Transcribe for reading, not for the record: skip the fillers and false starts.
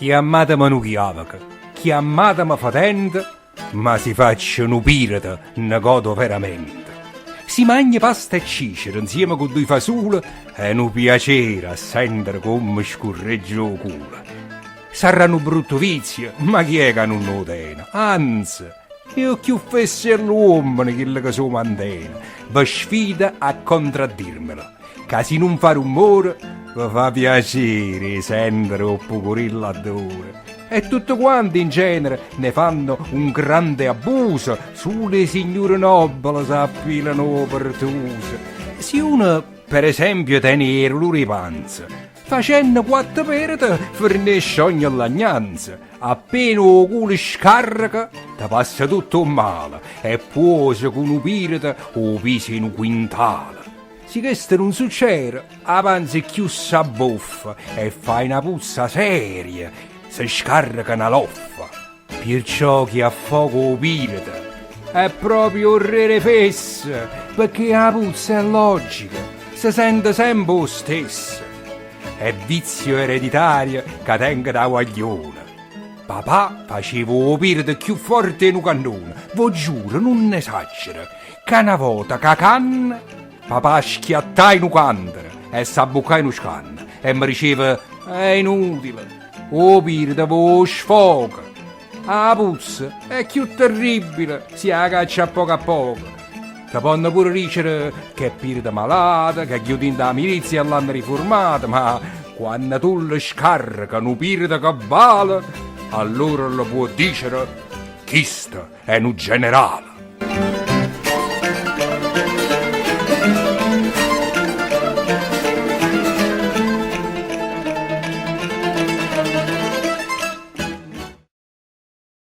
Chiamatemi un chiavaca, chiamatemi fatente, ma si facciano pirata, ne godo veramente. Si mangia pasta e cicero insieme con due fasole è un piacere a sentire come scurreggia il culo. Saranno brutto vizio, ma chi è che non lo tiene? Anzi, io più fesse l'uomo che sono mantena, vi sfida a contraddirmelo. Che se non fa rumore, vi fa piacere sentire un pocorello d'ore. E tutti quanti in genere ne fanno un grande abuso, sulle signore nobili si affilano pertuse. Se uno, per esempio, tiene l'uri panza, facendo quattro perte, fornisce ogni lagnanza. Appena il culo scarica, ti passa tutto male, e poi con un pirata o pisi in un quintale. Se questo non succede, la panza è più s'abbuffa e fa una puzza seria, si scarica una loffa. Perciò chi ha fuoco o pirata è proprio un re fesso, perché la puzza è logica, si sente sempre lo stesso. È vizio ereditario che tenga da guaglione. Papà faceva lo pirata più forte in un cannone, vi giuro, non esagero, che una volta che canna, papà schiattai in un cantare e s'abbuccai in un scanno e mi diceva: è inutile, o pirata vo sfoga. La puzza è più terribile, si la caccia a poco. Ti possono pure dicere che è pirata malata, che chiudendo la milizia l'hanno riformata, ma quando tu le scarica un pirata che vale, allora lo può dire: questo è un generale.